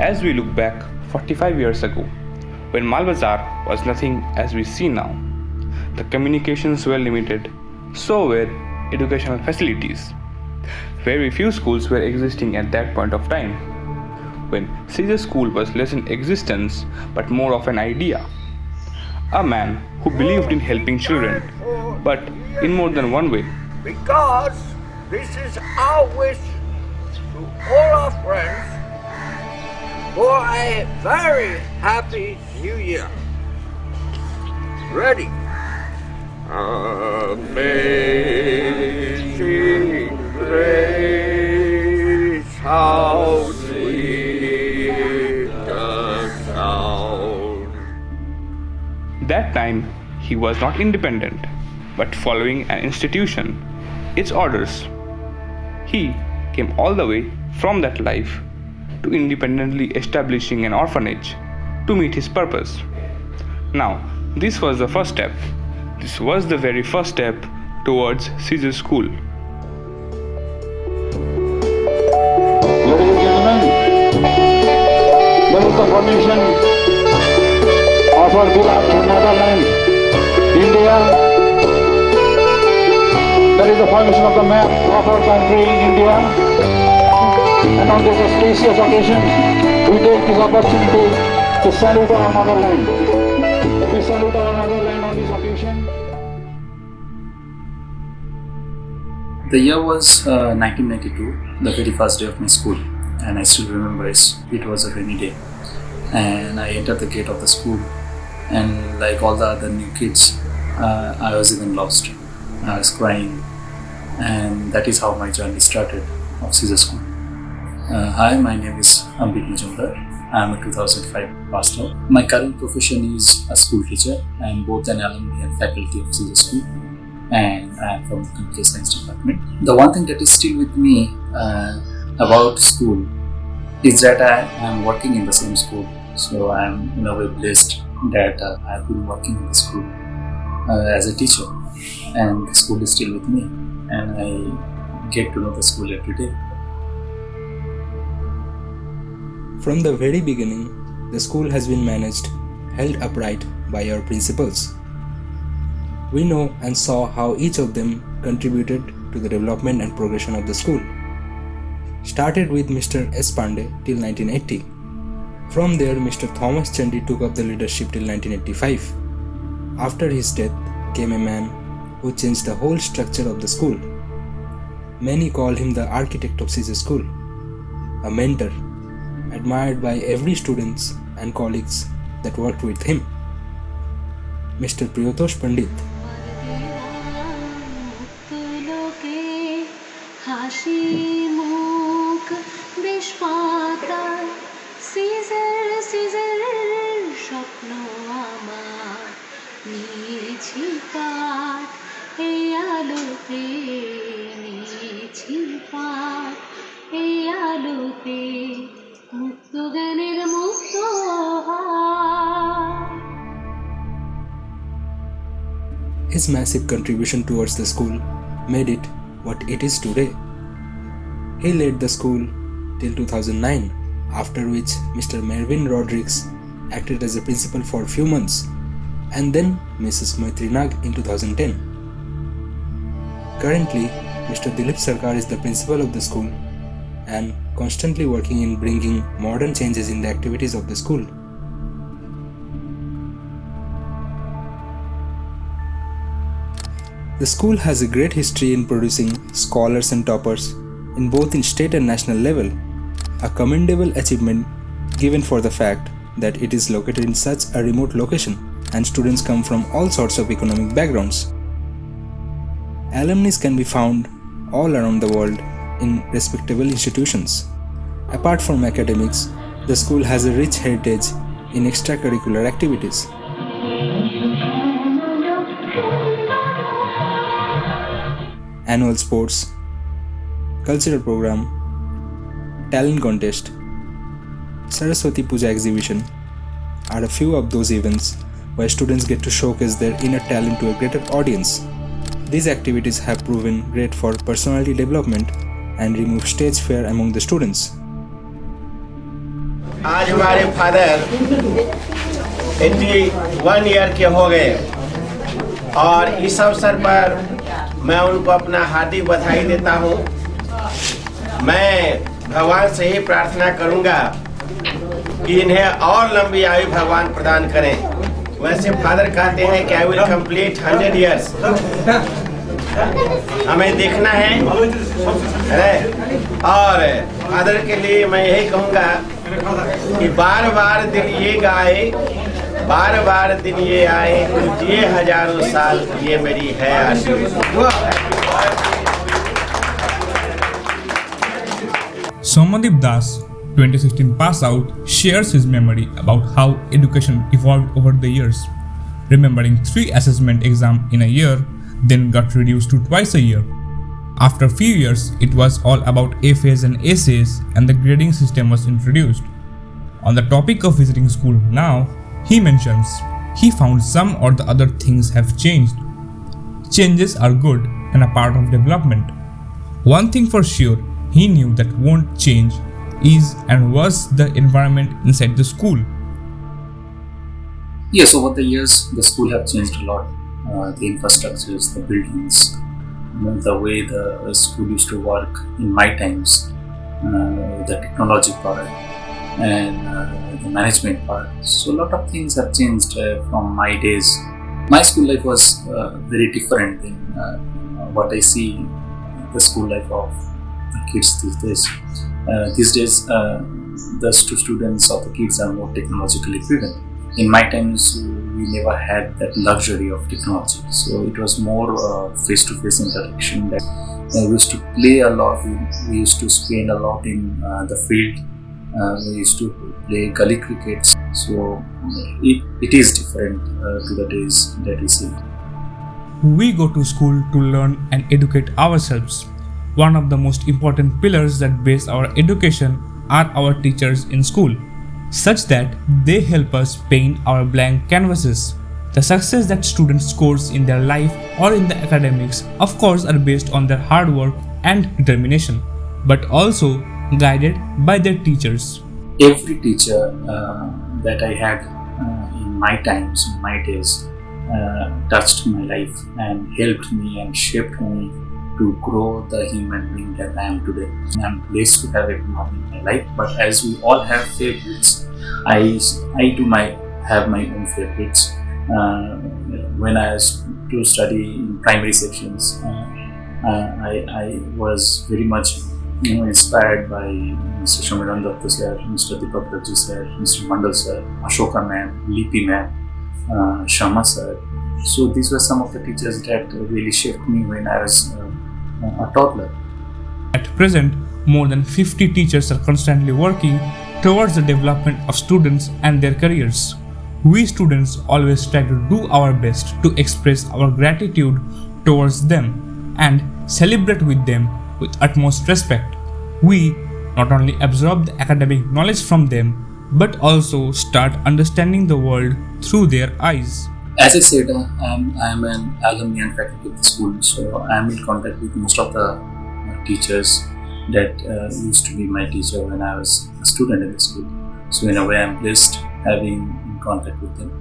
As we look back 45 years ago, when Malbazar was nothing as we see now, the communications were limited, so were educational facilities. Very few schools were existing at that point of time, when Caesar School was less in existence but more of an idea. A man who believed in helping children, but in more than one way. Because this is our wish to all our friends for a very happy new year. Ready? Amazing grace, how sweet the sound. That time, he was not independent, but following an institution, its orders. He came all the way from that life to independently establishing an orphanage to meet his purpose. Now, this was the first step. This was the very first step towards Caesar School. Ladies and gentlemen, there is the formation of our beloved motherland, India. There is the formation of the map of our country, India. And on this auspicious occasion, we take this opportunity to salute our motherland. We salute our motherland on this occasion. The year was 1992, the very first day of my school, and I still remember it was a rainy day. And I entered the gate of the school, and like all the other new kids, I was even lost. I was crying, and that is how my journey started of Caesar School. Hi, my name is Ambit Majumdar. I am a 2005 passed out. My current profession is a school teacher. I am both an alumni and faculty of Caesar School, and I am from the computer science department. The one thing that is still with me about school is that I am working in the same school. So I am in a way blessed that I have been working in the school as a teacher, and the school is still with me, and I get to know the school every day. From the very beginning, the school has been managed, held upright by our principals. We know and saw how each of them contributed to the development and progression of the school. Started with Mr. S. Pandey till 1980. From there, Mr. Thomas Chandy took up the leadership till 1985. After his death came a man who changed the whole structure of the school. Many call him the architect of Caesar School, a mentor, admired by every students and colleagues that worked with him. Mr. Priyatosh Pandit. His massive contribution towards the school made it what it is today. He led the school till 2009, after which Mr. Mervyn Rodrigues acted as a principal for a few months, and then Mrs. Maitri Nag in 2010. Currently, Mr. Dilip Sarkar is the principal of the school and constantly working in bringing modern changes in the activities of the school. The school has a great history in producing scholars and toppers in both in state and national level, a commendable achievement given for the fact that it is located in such a remote location and students come from all sorts of economic backgrounds. Alumni can be found all around the world in respectable institutions. Apart from academics, the school has a rich heritage in extracurricular activities. Annual sports, cultural program, talent contest, Saraswati Puja exhibition are a few of those events where students get to showcase their inner talent to a greater audience. These activities have proven great for personality development and remove stage fear among the students. आज हमारे father 81 year के हो गए और इस अवसर पर मैं उनको अपना हार्दिक बधाई देता हूँ। मैं भगवान से ही प्रार्थना करूँगा कि इन्हें और लंबी आयु भगवान प्रदान करें। वैसे फादर कहते हैं कि आई विल कंप्लीट 100 ईयर्स। हमें देखना है और फादर के लिए मैं यही कहूँगा कि बार बार दिन ये गाए, बार बार दिन ये आए, तो ये हजारों साल, ये मेरी है आशीर्वाद। Somadip Das, 2016 pass out, shares his memory about how education evolved over the years, remembering 3 assessment exams in a year, then got reduced to twice a year. After a few years, it was all about FAs and essays, and the grading system was introduced. On the topic of visiting school now, he mentions he found some or the other things have changed. Changes are good and a part of development. One thing for sure, he knew that won't change is and was the environment inside the school. Yes, over the years, the school have changed a lot. The infrastructures, the buildings, the way the school used to work in my times, the technology part, and the management part. So a lot of things have changed from my days. My school life was very different than what I see the school life of the kids these days. The students or the kids are more technologically driven. In my times, we never had that luxury of technology, so it was more face-to-face interaction. That we used to play a lot. We used to spend a lot in the field. We used to play gully cricket. So it is different to the days that we see. We go to school to learn and educate ourselves. One of the most important pillars that base our education are our teachers in school, such that they help us paint our blank canvases. The success that students scores in their life or in the academics, of course, are based on their hard work and determination, but also guided by their teachers. Every teacher that I had in my times, in my days, touched my life and helped me and shaped me to grow the human being that I am today. I'm blessed to have everyone in my life, but as we all have favorites, I too have my own favorites. When I was to study in primary sections, I was very much inspired by Mr. Shamiran Datta sir, Mr. Deepak Raji sir, Mr. Mandal sir, Ashoka ma'am, Lipi ma'am, Shama sir. So these were some of the teachers that really shaped me when I was a toddler. At present, more than 50 teachers are constantly working towards the development of students and their careers. We students always try to do our best to express our gratitude towards them and celebrate with them with utmost respect. We not only absorb the academic knowledge from them, but also start understanding the world through their eyes. As I said, I am an alumni and faculty of the school, so I am in contact with most of the teachers that used to be my teacher when I was a student in the school. So in a way, I am blessed having in contact with them.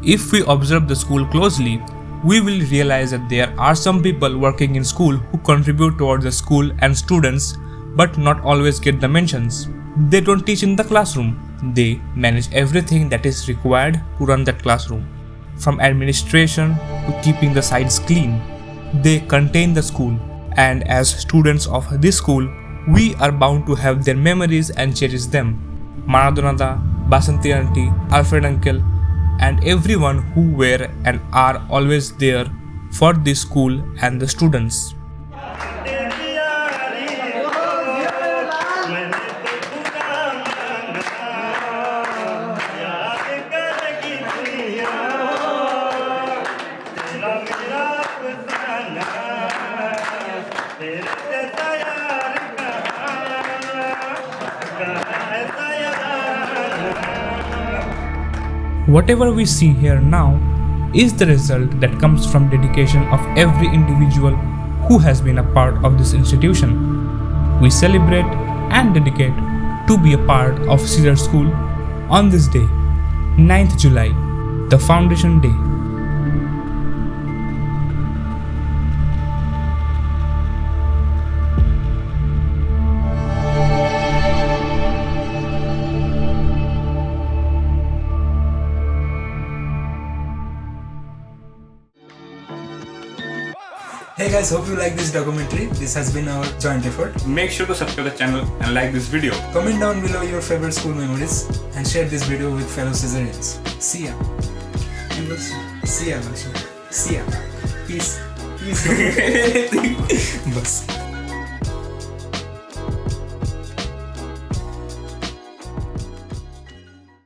If we observe the school closely, we will realize that there are some people working in school who contribute towards the school and students, but not always get the mentions. They don't teach in the classroom. They manage everything that is required to run that classroom, from administration to keeping the sides clean. They contain the school, and as students of this school, we are bound to have their memories and cherish them. Maradona, Basanti Auntie, Alfred Uncle, and everyone who were and are always there for this school and the students. Whatever we see here now is the result that comes from dedication of every individual who has been a part of this institution. We celebrate and dedicate to be a part of Caesar School on this day, 9th July, the Foundation Day. Hey guys, hope you like this documentary. This has been our joint effort. Make sure to subscribe to the channel and like this video. Comment down below your favorite school memories and share this video with fellow Caesarians. See ya. See ya. See ya. Peace. Peace. Bas.